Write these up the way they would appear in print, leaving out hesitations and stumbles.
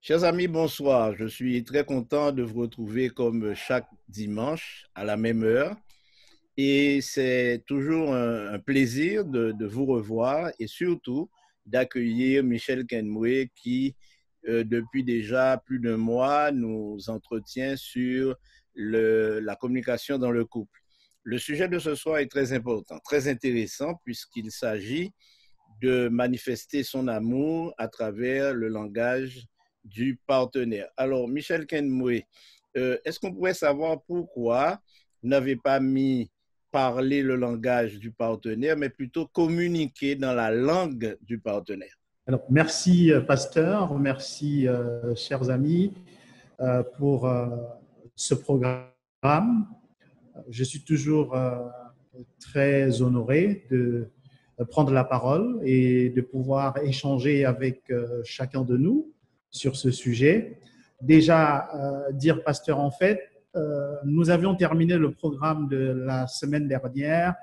Chers amis, bonsoir. Je suis très content de vous retrouver comme chaque dimanche à la même heure. Et c'est toujours un plaisir de vous revoir et surtout d'accueillir Michel Kenmoué qui, depuis déjà plus d'un mois, nous entretient sur la communication dans le couple. Le sujet de ce soir est très important, très intéressant puisqu'il s'agit de manifester son amour à travers le langage du partenaire. Alors, Michel Kenmoué, est-ce qu'on pourrait savoir pourquoi vous n'avez pas mis parler le langage du partenaire, mais plutôt communiquer dans la langue du partenaire? Alors, merci, pasteur, merci, chers amis, pour ce programme. Je suis toujours très honoré de prendre la parole et de pouvoir échanger avec chacun de nous sur ce sujet. Déjà, dire pasteur, en fait, nous avions terminé le programme de la semaine dernière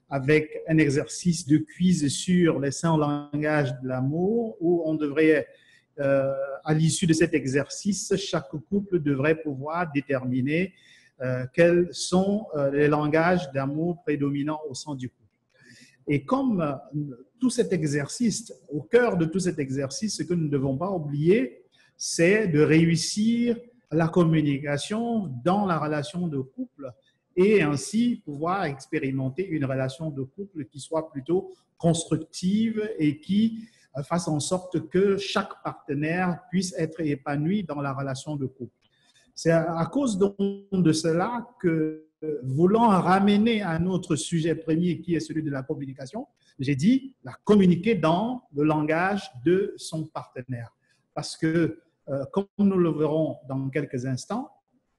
avec un exercice de quiz sur les 5 langages de l'amour où on devrait, à l'issue de cet exercice, chaque couple devrait pouvoir déterminer quels sont les langages d'amour prédominants au sein du couple. Et comme tout cet exercice, au cœur de tout cet exercice, ce que nous ne devons pas oublier, c'est de réussir la communication dans la relation de couple et ainsi pouvoir expérimenter une relation de couple qui soit plutôt constructive et qui fasse en sorte que chaque partenaire puisse être épanoui dans la relation de couple. C'est à cause de cela que, voulant ramener à notre sujet premier qui est celui de la communication, j'ai dit la communiquer dans le langage de son partenaire. Parce que, comme nous le verrons dans quelques instants,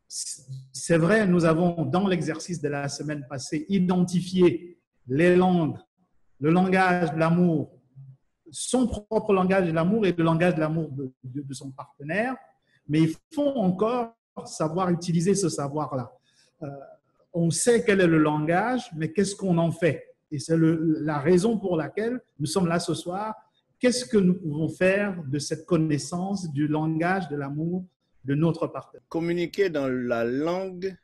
c'est vrai, nous avons, dans l'exercice de la semaine passée, identifié les langues, le langage de l'amour, son propre langage de l'amour et le langage de l'amour de son partenaire, mais il faut encore savoir utiliser ce savoir-là. On sait quel est le langage, mais qu'est-ce qu'on en fait? Et c'est la raison pour laquelle nous sommes là ce soir. Qu'est-ce que nous pouvons faire de cette connaissance du langage de l'amour de notre partenaire? Communiquer dans la langue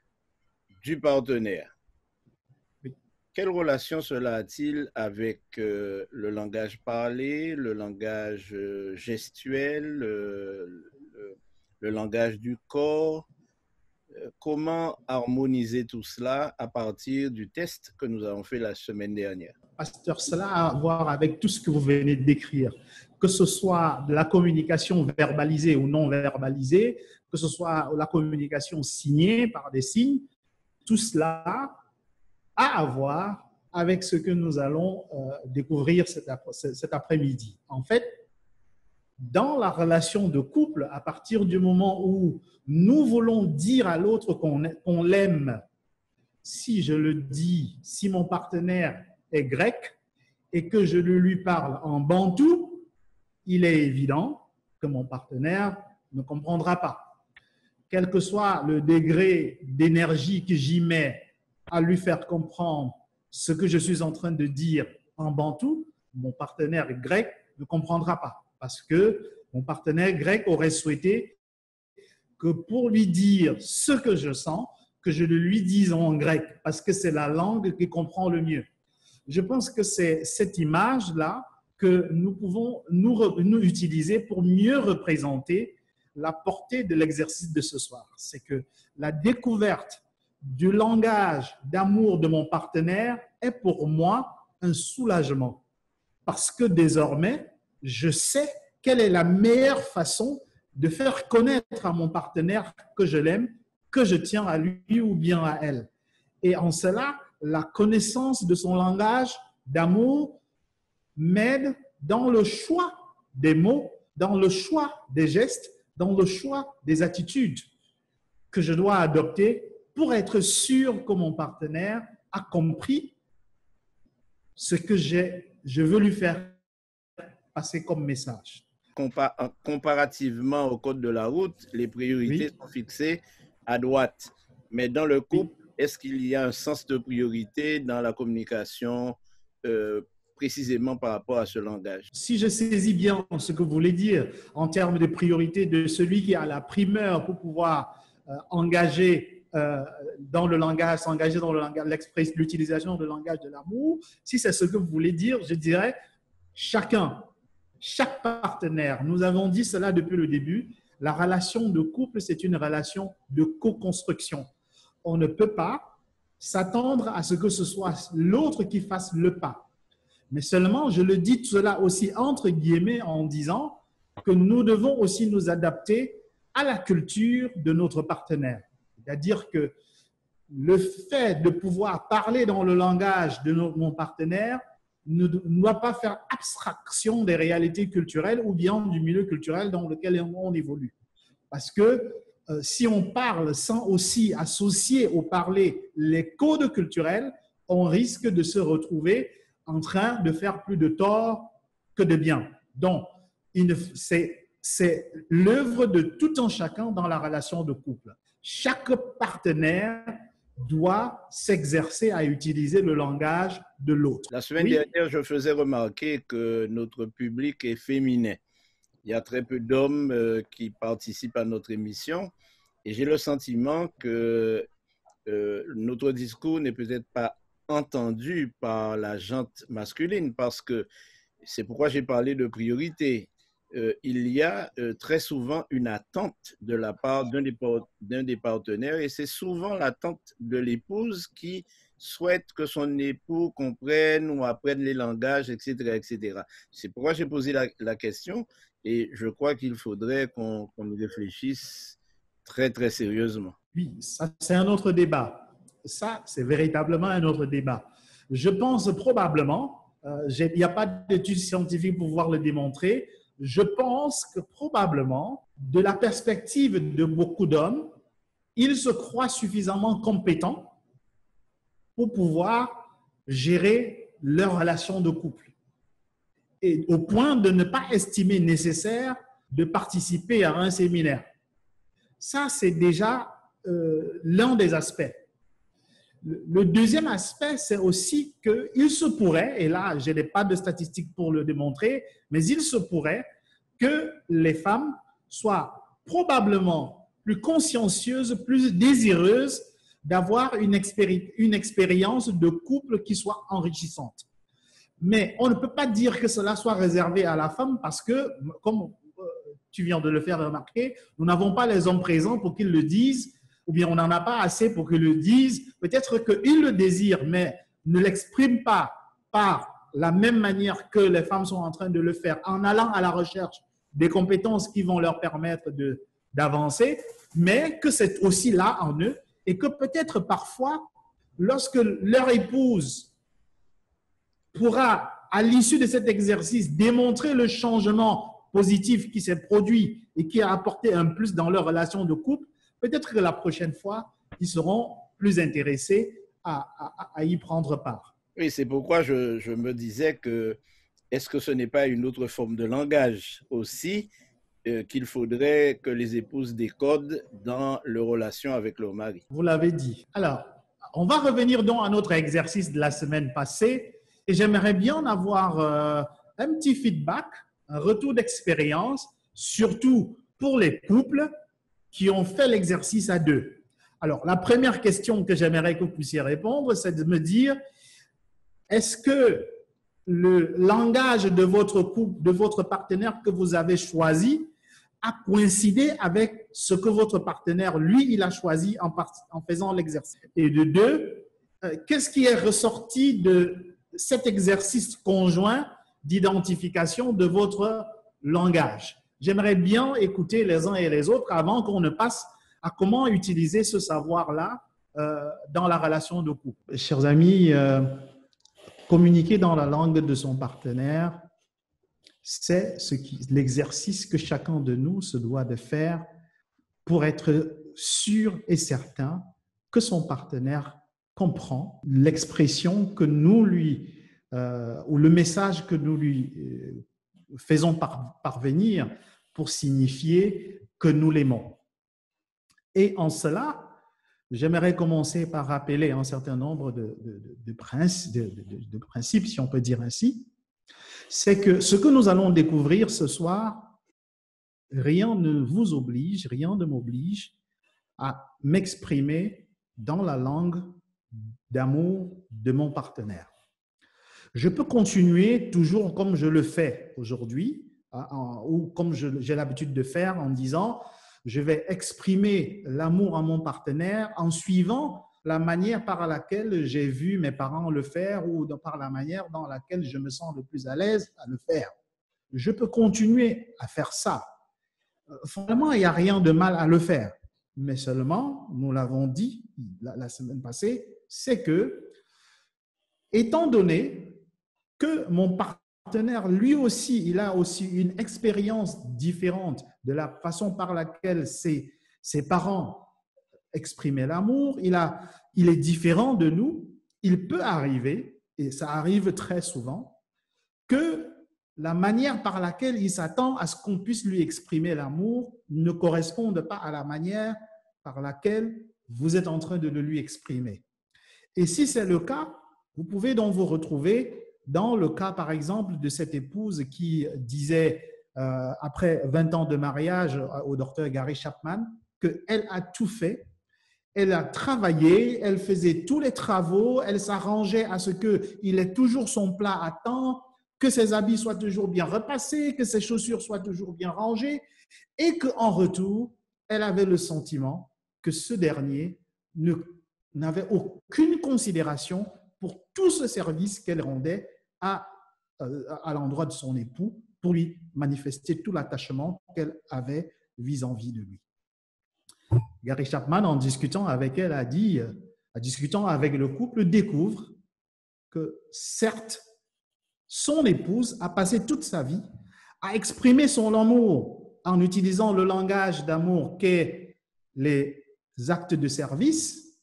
du partenaire. Oui. Quelle relation cela a-t-il avec le langage parlé, le langage gestuel, le langage du corps? Comment harmoniser tout cela à partir du test que nous avons fait la semaine dernière? Pasteur, cela a à voir avec tout ce que vous venez de décrire, que ce soit de la communication verbalisée ou non verbalisée, que ce soit la communication signée par des signes, tout cela a à voir avec ce que nous allons découvrir cet après-midi. En fait, dans la relation de couple, à partir du moment où nous voulons dire à l'autre qu'on l'aime, si je le dis, si mon partenaire est grec et que je lui parle en bantou, il est évident que mon partenaire ne comprendra pas. Quel que soit le degré d'énergie que j'y mets à lui faire comprendre ce que je suis en train de dire en bantou, mon partenaire grec ne comprendra pas parce que mon partenaire grec aurait souhaité que pour lui dire ce que je sens, que je le lui dise en grec parce que c'est la langue qu'il comprend le mieux. Je pense que c'est cette image-là que nous pouvons nous utiliser pour mieux représenter la portée de l'exercice de ce soir. C'est que la découverte du langage d'amour de mon partenaire est pour moi un soulagement. Parce que désormais, je sais quelle est la meilleure façon de faire connaître à mon partenaire que je l'aime, que je tiens à lui ou bien à elle. Et en cela, la connaissance de son langage d'amour m'aide dans le choix des mots, dans le choix des gestes, dans le choix des attitudes que je dois adopter pour être sûr que mon partenaire a compris ce que je veux lui faire passer comme message. Comparativement au code de la route, les priorités Oui. sont fixées à droite. Mais dans le couple, Oui. est-ce qu'il y a un sens de priorité dans la communication précisément par rapport à ce langage. Si je saisis bien ce que vous voulez dire en termes de priorité de celui qui a la primeur pour pouvoir engager dans le langage, s'engager dans le langage, l'utilisation du langage de l'amour, si c'est ce que vous voulez dire, je dirais chaque partenaire. Nous avons dit cela depuis le début. La relation de couple, c'est une relation de co-construction. On ne peut pas s'attendre à ce que ce soit l'autre qui fasse le pas. Mais seulement, je le dis cela aussi entre guillemets en disant que nous devons aussi nous adapter à la culture de notre partenaire. C'est-à-dire que le fait de pouvoir parler dans le langage de mon partenaire ne doit pas faire abstraction des réalités culturelles ou bien du milieu culturel dans lequel on évolue. Parce que si on parle sans aussi associer au parler les codes culturels, on risque de se retrouver en train de faire plus de tort que de bien. Donc, c'est l'œuvre de tout un chacun dans la relation de couple. Chaque partenaire doit s'exercer à utiliser le langage de l'autre. La semaine dernière, je faisais remarquer que notre public est féminin. Il y a très peu d'hommes qui participent à notre émission et j'ai le sentiment que notre discours n'est peut-être pas entendu par la gente masculine parce que c'est pourquoi j'ai parlé de priorité. Il y a très souvent une attente de la part d'un des partenaires et c'est souvent l'attente de l'épouse qui souhaite que son époux comprenne ou apprenne les langages, etc., etc. C'est pourquoi j'ai posé la question et je crois qu'il faudrait qu'on y réfléchisse très, très sérieusement. Oui, ça, c'est un autre débat. Ça, c'est véritablement un autre débat. Je pense probablement, il n'y a pas d'études scientifiques pour pouvoir le démontrer, je pense que probablement, de la perspective de beaucoup d'hommes, ils se croient suffisamment compétents pour pouvoir gérer leur relation de couple. Et au point de ne pas estimer nécessaire de participer à un séminaire. Ça, c'est déjà l'un des aspects. Le deuxième aspect, c'est aussi qu'il se pourrait, et là, je n'ai pas de statistiques pour le démontrer, mais il se pourrait que les femmes soient probablement plus consciencieuses, plus désireuses d'avoir une expérience de couple qui soit enrichissante. Mais on ne peut pas dire que cela soit réservé à la femme parce que, comme tu viens de le faire remarquer, nous n'avons pas les hommes présents pour qu'ils le disent, ou bien on n'en a pas assez pour qu'ils le disent. Peut-être qu'ils le désirent, mais ne l'expriment pas par la même manière que les femmes sont en train de le faire, en allant à la recherche des compétences qui vont leur permettre d'avancer, mais que c'est aussi là en eux et que peut-être parfois, lorsque leur épouse pourra, à l'issue de cet exercice, démontrer le changement positif qui s'est produit et qui a apporté un plus dans leur relation de couple, peut-être que la prochaine fois, ils seront plus intéressés à y prendre part. Oui, c'est pourquoi je me disais que est-ce que ce n'est pas une autre forme de langage aussi qu'il faudrait que les épouses décodent dans leur relation avec leur mari? Vous l'avez dit. Alors, on va revenir donc à notre exercice de la semaine passée et j'aimerais bien avoir un petit feedback, un retour d'expérience, surtout pour les couples qui ont fait l'exercice à deux. Alors, la première question que j'aimerais que vous puissiez répondre, c'est de me dire, est-ce que le langage de votre couple, de votre partenaire que vous avez choisi a coïncidé avec ce que votre partenaire, lui, il a choisi en faisant l'exercice? Et de deux, qu'est-ce qui est ressorti de cet exercice conjoint d'identification de votre langage? J'aimerais bien écouter les uns et les autres avant qu'on ne passe à comment utiliser ce savoir-là dans la relation de couple. Chers amis, communiquer dans la langue de son partenaire, c'est l'exercice que chacun de nous se doit de faire pour être sûr et certain que son partenaire comprend l'expression que nous lui, ou le message que nous lui faisons parvenir pour signifier que nous l'aimons. Et en cela, j'aimerais commencer par rappeler un certain nombre de principes, si on peut dire ainsi. C'est que ce que nous allons découvrir ce soir, rien ne vous oblige, rien ne m'oblige à m'exprimer dans la langue d'amour de mon partenaire. Je peux continuer toujours comme je le fais aujourd'hui, ou comme j'ai l'habitude de faire en disant, je vais exprimer l'amour à mon partenaire en suivant la manière par laquelle j'ai vu mes parents le faire ou par la manière dans laquelle je me sens le plus à l'aise à le faire. Je peux continuer à faire ça. Finalement, il n'y a rien de mal à le faire. Mais seulement, nous l'avons dit la semaine passée, c'est que, étant donné que mon partenaire, lui aussi, il a aussi une expérience différente de la façon par laquelle ses parents exprimaient l'amour, il est différent de nous, il peut arriver, et ça arrive très souvent, que la manière par laquelle il s'attend à ce qu'on puisse lui exprimer l'amour ne corresponde pas à la manière par laquelle vous êtes en train de le lui exprimer. Et si c'est le cas, vous pouvez donc vous retrouver dans le cas, par exemple, de cette épouse qui disait, après 20 ans de mariage au docteur Gary Chapman, qu'elle a tout fait, elle a travaillé, elle faisait tous les travaux, elle s'arrangeait à ce qu'il ait toujours son plat à temps, que ses habits soient toujours bien repassés, que ses chaussures soient toujours bien rangées, et qu'en retour, elle avait le sentiment que ce dernier n'avait aucune considération pour tout ce service qu'elle rendait à l'endroit de son époux pour lui manifester tout l'attachement qu'elle avait vis-à-vis de lui. Gary Chapman, en discutant avec elle, en discutant avec le couple, découvre que certes, son épouse a passé toute sa vie à exprimer son amour en utilisant le langage d'amour qu'est les actes de service,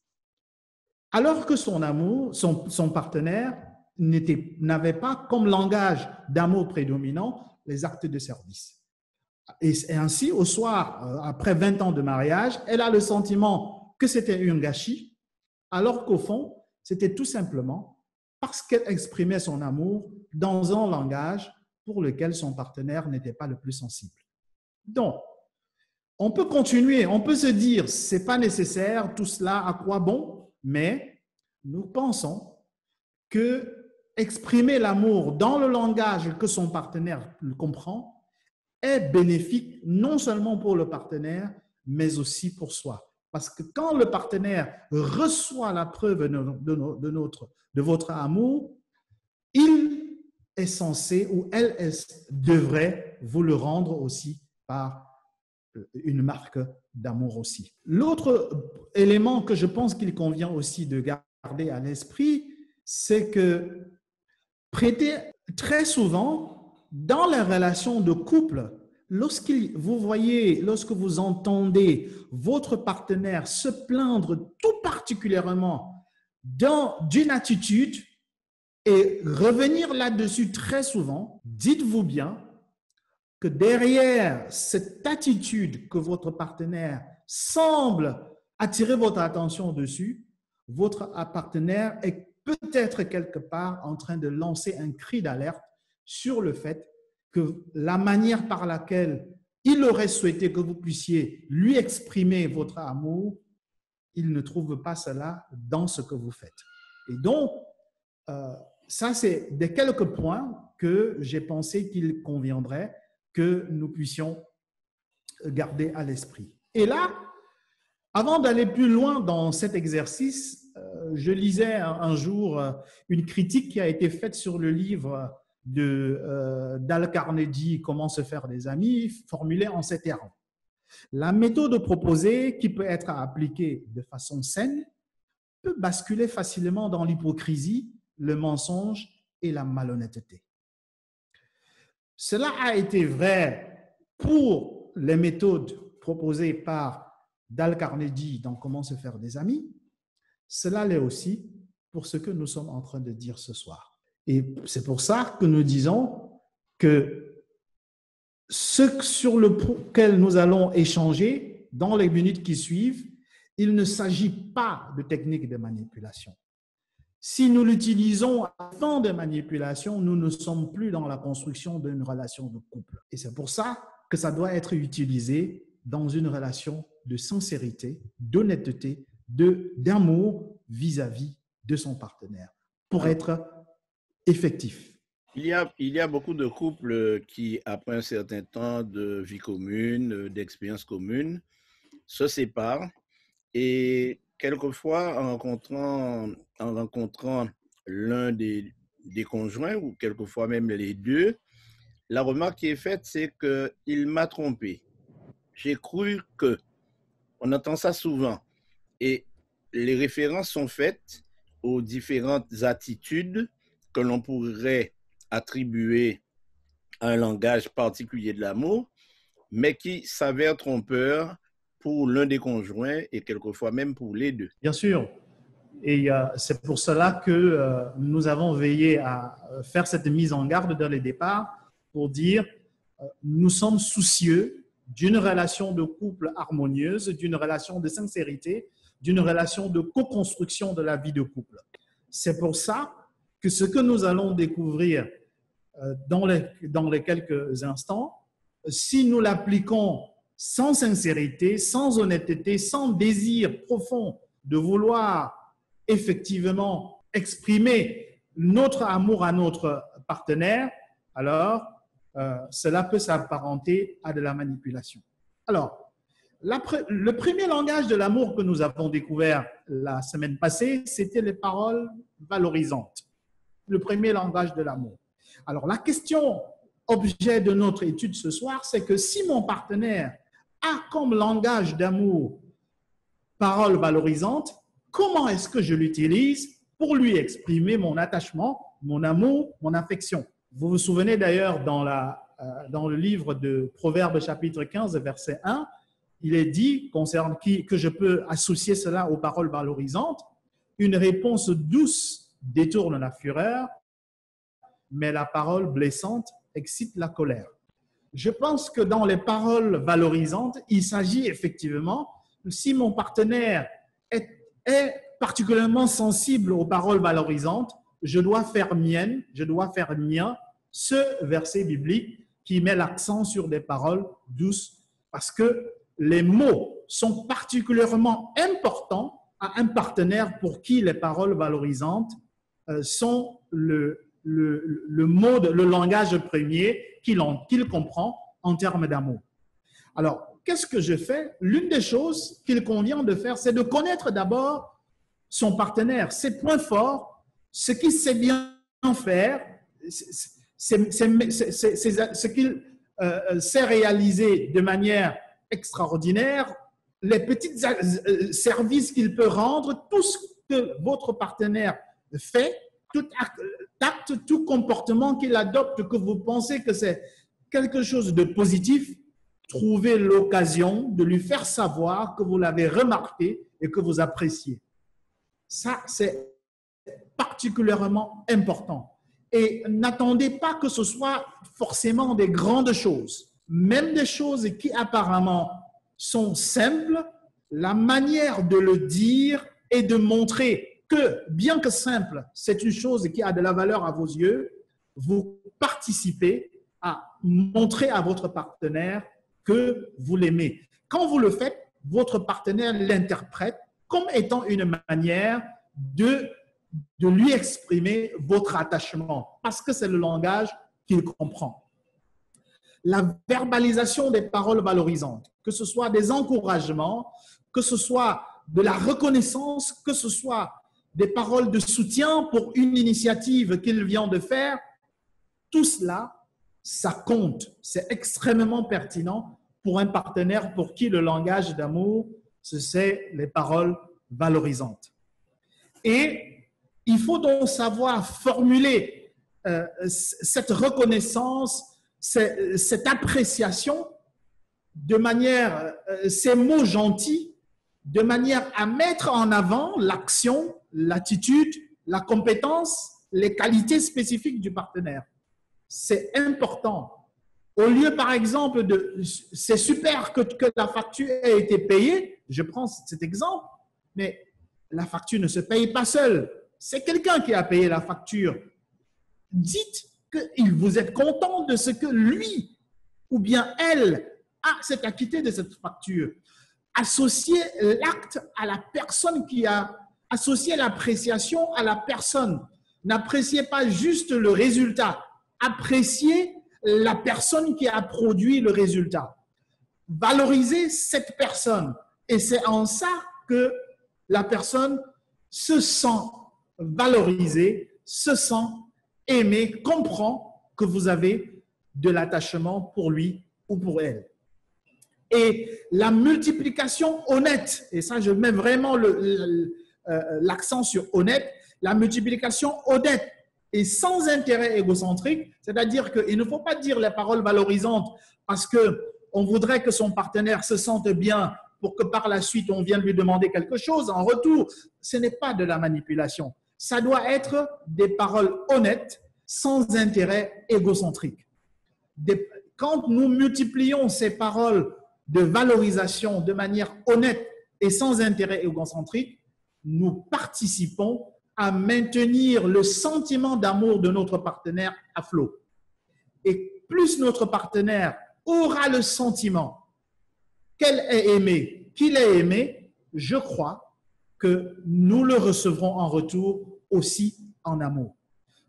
alors que son partenaire n'avait pas comme langage d'amour prédominant les actes de service. Et ainsi, au soir, après 20 ans de mariage, elle a le sentiment que c'était un gâchis, alors qu'au fond, c'était tout simplement parce qu'elle exprimait son amour dans un langage pour lequel son partenaire n'était pas le plus sensible. Donc, on peut continuer, on peut se dire, ce n'est pas nécessaire, tout cela, à quoi bon? Mais nous pensons que exprimer l'amour dans le langage que son partenaire comprend est bénéfique non seulement pour le partenaire, mais aussi pour soi. Parce que quand le partenaire reçoit la preuve de votre amour, il est censé ou elle devrait vous le rendre aussi par une marque d'amour aussi. L'autre élément que je pense qu'il convient aussi de garder à l'esprit, c'est que très souvent, dans les relations de couple, lorsque vous entendez votre partenaire se plaindre tout particulièrement d'une attitude et revenir là-dessus très souvent, dites-vous bien que derrière cette attitude que votre partenaire semble attirer votre attention dessus, votre partenaire est peut-être quelque part en train de lancer un cri d'alerte sur le fait que la manière par laquelle il aurait souhaité que vous puissiez lui exprimer votre amour, il ne trouve pas cela dans ce que vous faites. Et donc, ça, c'est des quelques points que j'ai pensé qu'il conviendrait que nous puissions garder à l'esprit. Et là, avant d'aller plus loin dans cet exercice, je lisais un jour une critique qui a été faite sur le livre d'Al Carnegie, Comment se faire des amis, formulée en ces termes. La méthode proposée, qui peut être appliquée de façon saine, peut basculer facilement dans l'hypocrisie, le mensonge et la malhonnêteté. Cela a été vrai pour les méthodes proposées par Dale Carnegie dans Comment se faire des amis. Cela l'est aussi pour ce que nous sommes en train de dire ce soir. Et c'est pour ça que nous disons que ce sur lequel nous allons échanger dans les minutes qui suivent il ne s'agit pas de technique de manipulation. Si nous l'utilisons à fin de manipulation, nous ne sommes plus dans la construction d'une relation de couple. Et c'est pour ça que ça doit être utilisé dans une relation de sincérité, d'honnêteté, d'amour vis-à-vis de son partenaire pour être effectif. Il y a beaucoup de couples qui, après un certain temps de vie commune, d'expérience commune, se séparent et quelquefois en rencontrant l'un des conjoints ou quelquefois même les deux, la remarque qui est faite, c'est qu'il m'a trompé. J'ai cru que. On entend ça souvent. Et les références sont faites aux différentes attitudes que l'on pourrait attribuer à un langage particulier de l'amour, mais qui s'avèrent trompeurs pour l'un des conjoints et quelquefois même pour les deux. Bien sûr. Et c'est pour cela que nous avons veillé à faire cette mise en garde dès le départ pour dire nous sommes soucieux d'une relation de couple harmonieuse, d'une relation de sincérité, d'une relation de co-construction de la vie de couple. C'est pour ça que ce que nous allons découvrir dans les quelques instants, si nous l'appliquons sans sincérité, sans honnêteté, sans désir profond de vouloir effectivement exprimer notre amour à notre partenaire, alors cela peut s'apparenter à de la manipulation. Alors, le premier langage de l'amour que nous avons découvert la semaine passée, c'était les paroles valorisantes. Le premier langage de l'amour. Alors, la question objet de notre étude ce soir, c'est que si mon partenaire a comme langage d'amour paroles valorisantes, comment est-ce que je l'utilise pour lui exprimer mon attachement, mon amour, mon affection? Vous vous souvenez d'ailleurs dans le livre de Proverbes chapitre 15, verset 1, il est dit, que je peux associer cela aux paroles valorisantes, une réponse douce détourne la fureur, mais la parole blessante excite la colère. Je pense que dans les paroles valorisantes, il s'agit effectivement, si mon partenaire est particulièrement sensible aux paroles valorisantes, je dois faire mien ce verset biblique qui met l'accent sur des paroles douces parce que les mots sont particulièrement importants à un partenaire pour qui les paroles valorisantes sont le langage premier qu'il comprend en termes d'amour. Alors, qu'est-ce que je fais? L'une des choses qu'il convient de faire, c'est de connaître d'abord son partenaire, ses points forts, ce qu'il sait bien faire, ce qu'il sait réaliser de manière extraordinaire, les petits services qu'il peut rendre, tout ce que votre partenaire fait, tout acte, tout comportement qu'il adopte, que vous pensez que c'est quelque chose de positif, trouvez l'occasion de lui faire savoir que vous l'avez remarqué et que vous appréciez. Ça, c'est particulièrement important. Et n'attendez pas que ce soit forcément des grandes choses. Même des choses qui apparemment sont simples, la manière de le dire et de montrer que, bien que simple, c'est une chose qui a de la valeur à vos yeux, vous participez à montrer à votre partenaire que vous l'aimez. Quand vous le faites, votre partenaire l'interprète comme étant une manière de lui exprimer votre attachement, parce que c'est le langage qu'il comprend. La verbalisation des paroles valorisantes, que ce soit des encouragements, que ce soit de la reconnaissance, que ce soit des paroles de soutien pour une initiative qu'il vient de faire, tout cela, ça compte. C'est extrêmement pertinent pour un partenaire pour qui le langage d'amour, c'est les paroles valorisantes. Et il faut donc savoir formuler cette reconnaissance, cette appréciation de manière, ces mots gentils, de manière à mettre en avant l'action, l'attitude, la compétence, les qualités spécifiques du partenaire. C'est important. Au lieu, par exemple, de « c'est super que la facture ait été payée », je prends cet exemple, mais la facture ne se paye pas seule. C'est quelqu'un qui a payé la facture. Dites que vous êtes content de ce que lui ou bien elle s'est acquitté de cette facture. Associez l'acte à la personne qui a associé l'appréciation à la personne. N'appréciez pas juste le résultat. Appréciez la personne qui a produit le résultat. Valorisez cette personne. Et c'est en ça que la personne se sent valorisée, se sent aimée, comprend que vous avez de l'attachement pour lui ou pour elle. Et la multiplication honnête, et ça je mets vraiment l'accent sur honnête, la multiplication honnête et sans intérêt égocentrique, c'est-à-dire qu'il ne faut pas dire les paroles valorisantes parce qu'on voudrait que son partenaire se sente bien pour que par la suite on vienne lui demander quelque chose en retour. Ce n'est pas de la manipulation. Ça doit être des paroles honnêtes, sans intérêt égocentrique. Quand nous multiplions ces paroles de valorisation de manière honnête et sans intérêt égocentrique, nous participons à maintenir le sentiment d'amour de notre partenaire à flot. Et plus notre partenaire aura le sentiment qu'elle est aimée, qu'il est aimé, je crois que nous le recevrons en retour aussi en amour.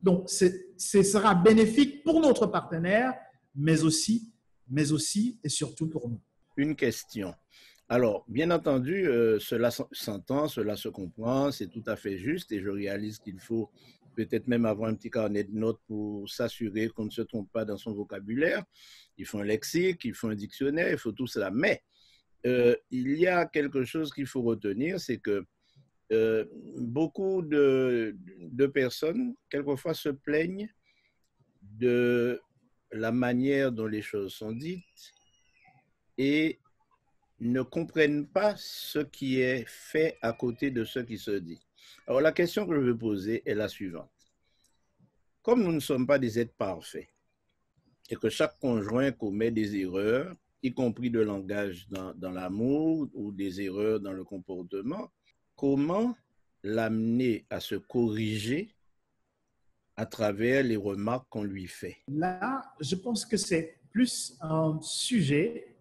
Donc, ce sera bénéfique pour notre partenaire, mais aussi et surtout pour nous. Une question. Alors, bien entendu, cela s'entend, cela se comprend, c'est tout à fait juste et je réalise qu'il faut peut-être même avoir un petit carnet de notes pour s'assurer qu'on ne se trompe pas dans son vocabulaire. Il faut un lexique, il faut un dictionnaire, il faut tout cela. Mais il y a quelque chose qu'il faut retenir, c'est que beaucoup de personnes, quelquefois, se plaignent de la manière dont les choses sont dites et ne comprennent pas ce qui est fait à côté de ce qui se dit. Alors, la question que je veux poser est la suivante. Comme nous ne sommes pas des êtres parfaits et que chaque conjoint commet des erreurs, y compris de langage dans l'amour ou des erreurs dans le comportement, comment l'amener à se corriger à travers les remarques qu'on lui fait? Là, je pense que c'est plus un sujet,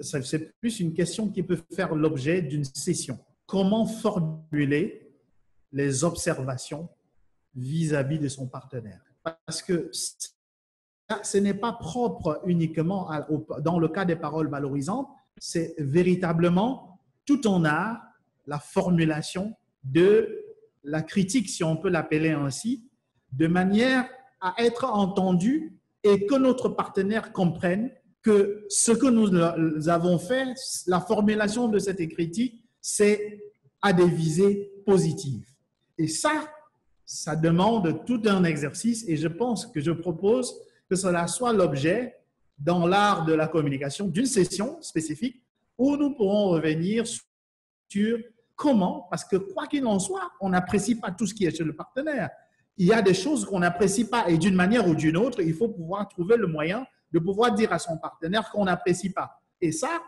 c'est plus une question qui peut faire l'objet d'une session. Comment formuler les observations vis-à-vis de son partenaire? Parce que ce n'est pas propre uniquement dans le cas des paroles valorisantes, c'est véritablement tout en art la formulation de la critique, si on peut l'appeler ainsi, de manière à être entendu et que notre partenaire comprenne que ce que nous avons fait, la formulation de cette critique, c'est à des visées positives. Et ça demande tout un exercice et je pense que je propose que cela soit l'objet dans l'art de la communication d'une session spécifique où nous pourrons revenir sur comment, parce que quoi qu'il en soit, on n'apprécie pas tout ce qui est chez le partenaire. Il y a des choses qu'on n'apprécie pas et d'une manière ou d'une autre, il faut pouvoir trouver le moyen de pouvoir dire à son partenaire qu'on n'apprécie pas. Et ça,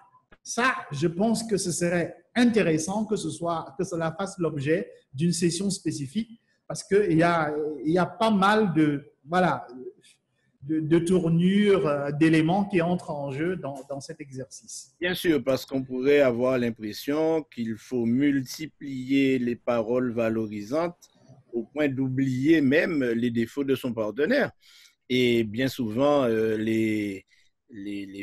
je pense que ce serait intéressant que cela fasse l'objet d'une session spécifique parce qu'il y a pas mal de tournures, d'éléments qui entrent en jeu dans cet exercice. Bien sûr, parce qu'on pourrait avoir l'impression qu'il faut multiplier les paroles valorisantes au point d'oublier même les défauts de son partenaire. Et bien souvent, les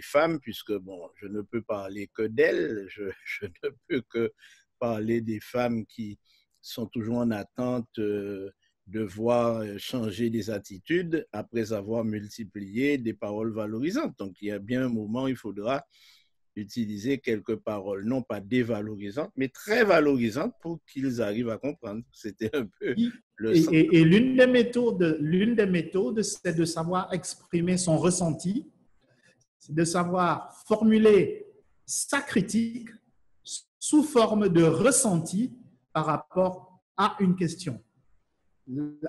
femmes, puisque bon, je ne peux parler que d'elles, je ne peux que parler des femmes qui sont toujours en attente de voir changer des attitudes après avoir multiplié des paroles valorisantes. Donc, il y a bien un moment où il faudra utiliser quelques paroles, non pas dévalorisantes, mais très valorisantes pour qu'ils arrivent à comprendre. C'était un peu le sens. Et l'une des méthodes, c'est de savoir exprimer son ressenti, c'est de savoir formuler sa critique sous forme de ressenti par rapport à une question.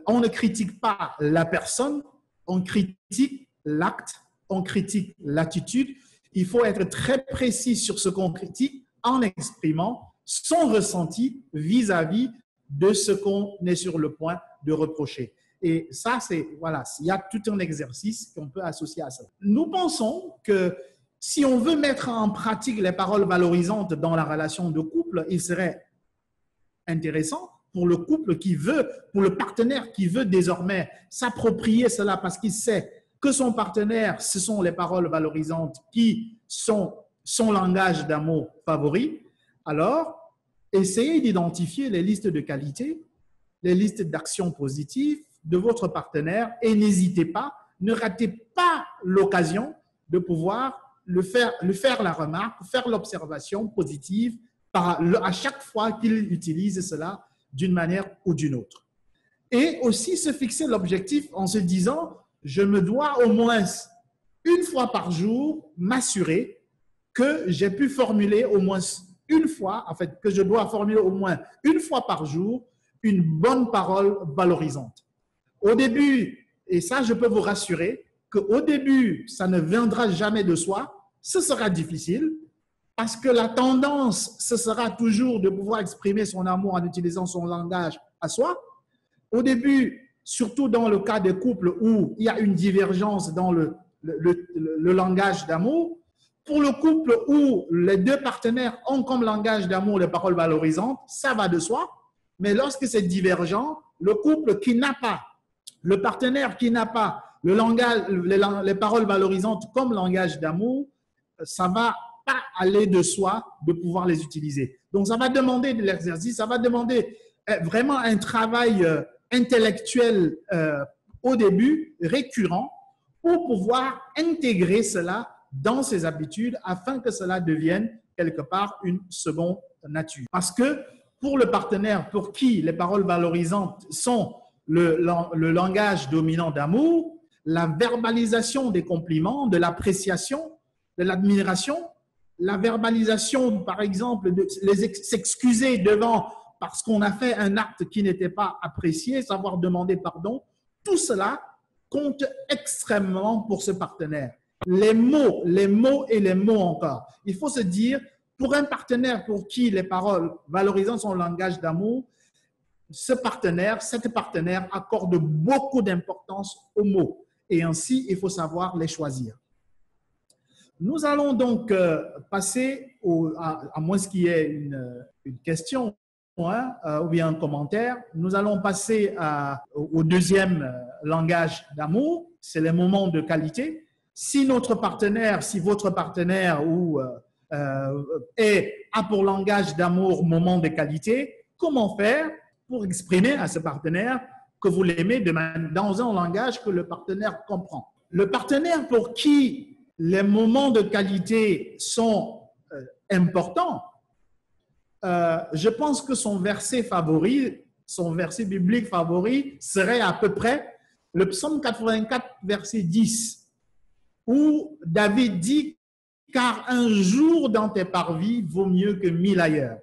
On ne critique pas la personne, on critique l'acte, on critique l'attitude. Il faut être très précis sur ce qu'on critique en exprimant son ressenti vis-à-vis de ce qu'on est sur le point de reprocher. Et ça, voilà, il y a tout un exercice qu'on peut associer à ça. Nous pensons que si on veut mettre en pratique les paroles valorisantes dans la relation de couple, il serait intéressant pour le couple qui veut, pour le partenaire qui veut désormais s'approprier cela parce qu'il sait que son partenaire, ce sont les paroles valorisantes qui sont son langage d'amour favori. Alors, essayez d'identifier les listes de qualité, les listes d'actions positives de votre partenaire et n'hésitez pas, ne ratez pas l'occasion de pouvoir lui faire la remarque, faire l'observation positive à chaque fois qu'il utilise cela d'une manière ou d'une autre. Et aussi se fixer l'objectif en se disant, je me dois au moins une fois par jour m'assurer que j'ai pu formuler au moins une fois, en fait, que je dois formuler au moins une fois par jour une bonne parole valorisante. Au début, et ça je peux vous rassurer, qu'au début, ça ne viendra jamais de soi, ce sera difficile, parce que la tendance, ce sera toujours de pouvoir exprimer son amour en utilisant son langage à soi. Au début, surtout dans le cas des couples où il y a une divergence dans le langage d'amour, pour le couple où les deux partenaires ont comme langage d'amour les paroles valorisantes, ça va de soi. Mais lorsque c'est divergent, le couple qui n'a pas, le partenaire qui n'a pas le langage, les paroles valorisantes comme langage d'amour, ça va pas aller de soi de pouvoir les utiliser. Donc, ça va demander de l'exercice, ça va demander vraiment un travail intellectuel au début, récurrent, pour pouvoir intégrer cela dans ses habitudes afin que cela devienne quelque part une seconde nature. Parce que pour le partenaire pour qui les paroles valorisantes sont le langage dominant d'amour, la verbalisation des compliments, de l'appréciation, de l'admiration, la verbalisation, par exemple, de s'excuser devant parce qu'on a fait un acte qui n'était pas apprécié, savoir demander pardon, tout cela compte extrêmement pour ce partenaire. Les mots et les mots encore. Il faut se dire, pour un partenaire pour qui les paroles valorisant son langage d'amour, cette partenaire accorde beaucoup d'importance aux mots. Et ainsi, il faut savoir les choisir. Nous allons donc passer, à moins qu'il y ait une question ou bien un commentaire, nous allons passer au deuxième langage d'amour, c'est les moments de qualité. Si votre partenaire a pour langage d'amour moment de qualité, comment faire pour exprimer à ce partenaire que vous l'aimez dans un langage que le partenaire comprend? Le partenaire pour qui les moments de qualité sont importants, je pense que son verset biblique favori serait à peu près le psaume 84, verset 10, où David dit « Car un jour dans tes parvis vaut mieux que 1000 ailleurs ».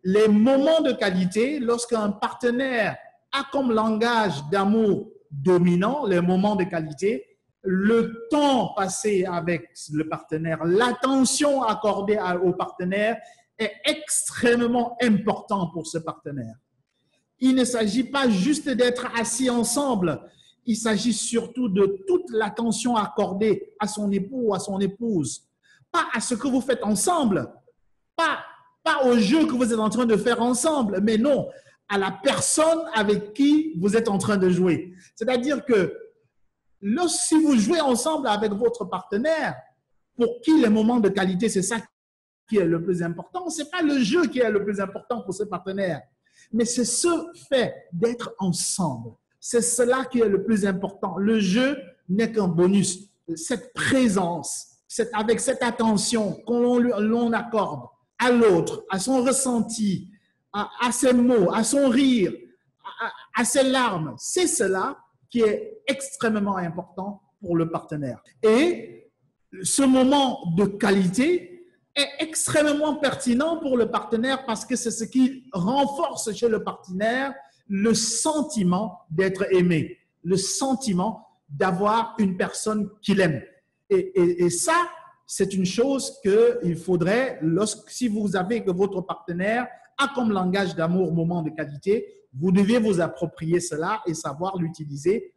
Les moments de qualité, lorsqu'un partenaire a comme langage d'amour dominant les moments de qualité, le temps passé avec le partenaire, l'attention accordée au partenaire est extrêmement important pour ce partenaire. Il ne s'agit pas juste d'être assis ensemble, il s'agit surtout de toute l'attention accordée à son époux ou à son épouse. Pas à ce que vous faites ensemble, pas au jeu que vous êtes en train de faire ensemble, mais non, à la personne avec qui vous êtes en train de jouer. C'est-à-dire que si vous jouez ensemble avec votre partenaire, pour qui les moments de qualité, c'est ça qui est le plus important, ce n'est pas le jeu qui est le plus important pour ce partenaire, mais c'est ce fait d'être ensemble. C'est cela qui est le plus important. Le jeu n'est qu'un bonus. Cette présence, avec cette attention qu'on accorde à l'autre, à son ressenti, à ses mots, à son rire, à ses larmes, c'est cela qui est extrêmement important pour le partenaire. Et ce moment de qualité est extrêmement pertinent pour le partenaire parce que c'est ce qui renforce chez le partenaire le sentiment d'être aimé, le sentiment d'avoir une personne qu'il aime. Et ça, c'est une chose qu'il faudrait, si vous avez que votre partenaire a comme langage d'amour moment de qualité, vous devez vous approprier cela et savoir l'utiliser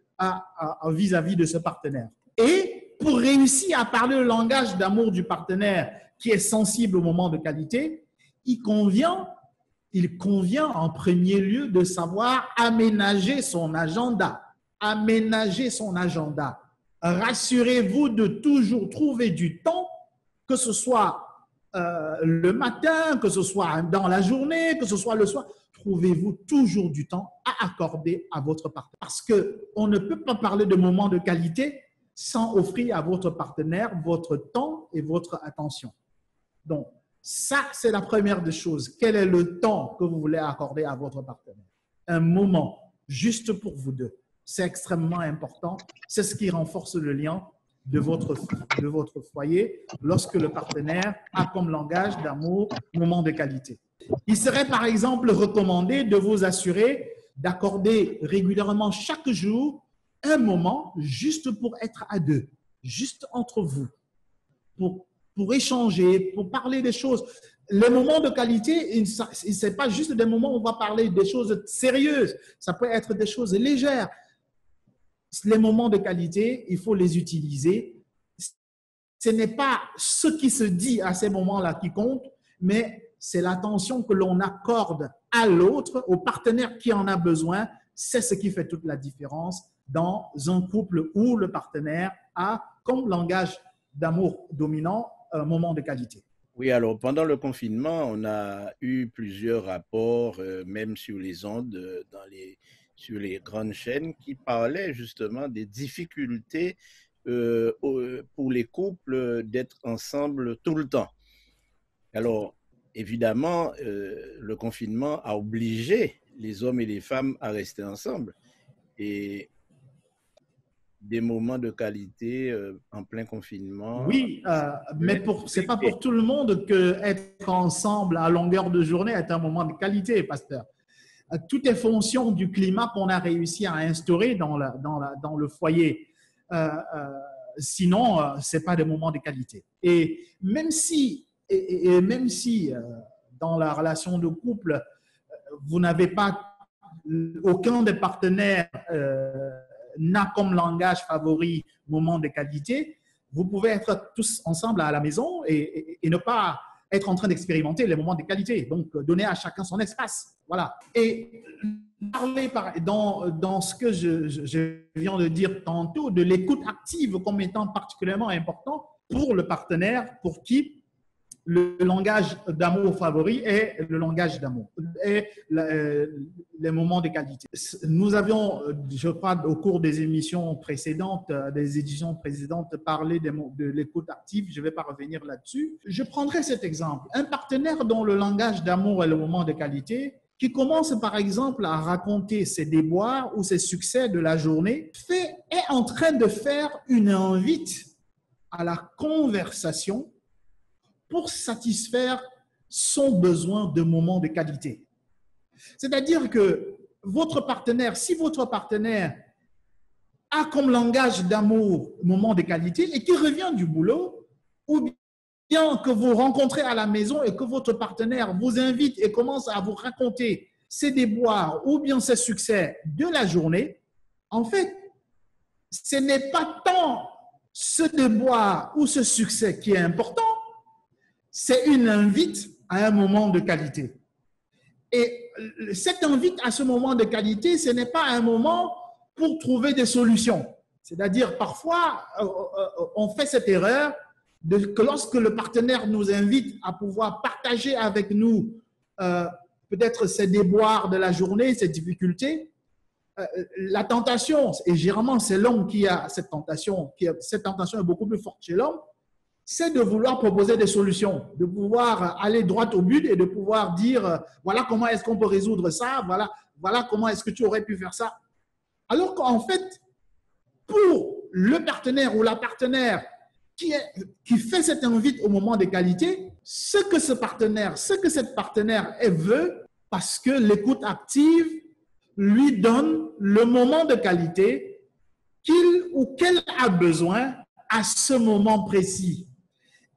vis-à-vis de ce partenaire. Et pour réussir à parler le langage d'amour du partenaire qui est sensible au moment de qualité, il convient en premier lieu de savoir aménager son agenda. Aménager son agenda. Rassurez-vous de toujours trouver du temps, que ce soit le matin, que ce soit dans la journée, que ce soit le soir. Trouvez-vous toujours du temps à accorder à votre partenaire. Parce qu'on ne peut pas parler de moments de qualité sans offrir à votre partenaire votre temps et votre attention. Donc, ça, c'est la première des choses. Quel est le temps que vous voulez accorder à votre partenaire? Un moment, juste pour vous deux. C'est extrêmement important. C'est ce qui renforce le lien de votre foyer lorsque le partenaire a comme langage d'amour moment de qualité. Il serait par exemple recommandé de vous assurer d'accorder régulièrement chaque jour un moment juste pour être à deux, juste entre vous, pour échanger, pour parler des choses. Les moments de qualité, ce n'est pas juste des moments où on va parler des choses sérieuses, ça peut être des choses légères. Les moments de qualité, il faut les utiliser. Ce n'est pas ce qui se dit à ces moments-là qui compte, mais c'est l'attention que l'on accorde à l'autre, au partenaire qui en a besoin. C'est ce qui fait toute la différence dans un couple où le partenaire a comme langage d'amour dominant un moment de qualité. Oui, alors pendant le confinement, on a eu plusieurs rapports, même sur les ondes, sur les grandes chaînes, qui parlaient justement des difficultés pour les couples d'être ensemble tout le temps. Alors, évidemment, le confinement a obligé les hommes et les femmes à rester ensemble. Et des moments de qualité en plein confinement. Oui, mais ce n'est pas pour tout le monde qu'être ensemble à longueur de journée est un moment de qualité, pasteur. Tout est fonction du climat qu'on a réussi à instaurer dans le foyer. Sinon, ce n'est pas des moments de qualité. Et même si dans la relation de couple, vous n'avez pas, aucun des partenaires n'a comme langage favori moment de qualité, vous pouvez être tous ensemble à la maison et ne pas être en train d'expérimenter les moments de qualité. Donc, donner à chacun son espace. Voilà. Et parler dans ce que je viens de dire tantôt, de l'écoute active comme étant particulièrement important pour le partenaire pour qui le langage d'amour favori est le langage d'amour et les moments de qualité. Nous avions, je crois, au cours des émissions précédentes, parlé de l'écoute active. Je ne vais pas revenir là-dessus. Je prendrai cet exemple. Un partenaire dont le langage d'amour est le moment de qualité, qui commence par exemple à raconter ses déboires ou ses succès de la journée, est en train de faire une invite à la conversation pour satisfaire son besoin de moments de qualité. C'est-à-dire que votre partenaire, si votre partenaire a comme langage d'amour moment de qualité et qui revient du boulot, ou bien que vous rencontrez à la maison et que votre partenaire vous invite et commence à vous raconter ses déboires ou bien ses succès de la journée, en fait, ce n'est pas tant ce déboire ou ce succès qui est important, c'est une invite à un moment de qualité. Et cette invite à ce moment de qualité, ce n'est pas un moment pour trouver des solutions. C'est-à-dire, parfois, on fait cette erreur que lorsque le partenaire nous invite à pouvoir partager avec nous peut-être ses déboires de la journée, ses difficultés, la tentation, et généralement c'est l'homme qui a cette tentation est beaucoup plus forte chez l'homme, c'est de vouloir proposer des solutions, de pouvoir aller droit au but et de pouvoir dire voilà comment est-ce qu'on peut résoudre ça, voilà comment est-ce que tu aurais pu faire ça. Alors qu'en fait, pour le partenaire ou la partenaire qui fait cette invite au moment de qualité, ce que cette partenaire veut, parce que l'écoute active lui donne le moment de qualité qu'il ou qu'elle a besoin à ce moment précis.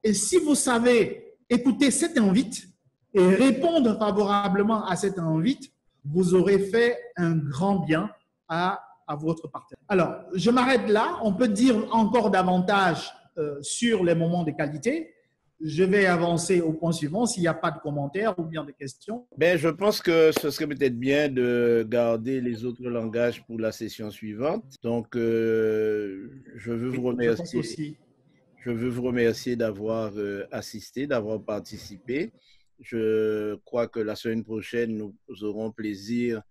Et si vous savez écouter cette invite et répondre favorablement à cette invite, vous aurez fait un grand bien à votre partenaire. Alors, je m'arrête là. On peut dire encore davantage sur les moments de qualité. Je vais avancer au point suivant s'il n'y a pas de commentaires ou bien de questions. Ben, je pense que ce serait peut-être bien de garder les autres langages pour la session suivante. Donc, je veux vous remercier. Je pense aussi. Je veux vous remercier d'avoir assisté, d'avoir participé. Je crois que la semaine prochaine, nous aurons plaisir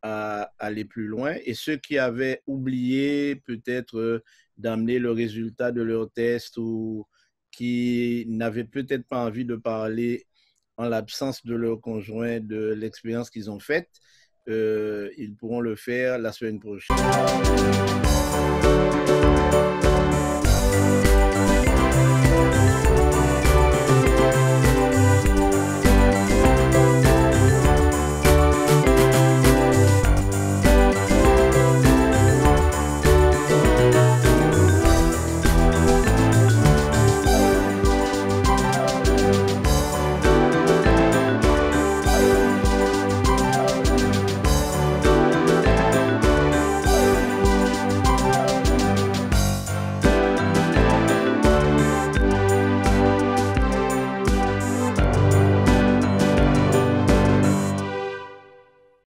à aller plus loin. Et ceux qui avaient oublié peut-être d'amener le résultat de leur test ou qui n'avaient peut-être pas envie de parler en l'absence de leur conjoint de l'expérience qu'ils ont faite, ils pourront le faire la semaine prochaine.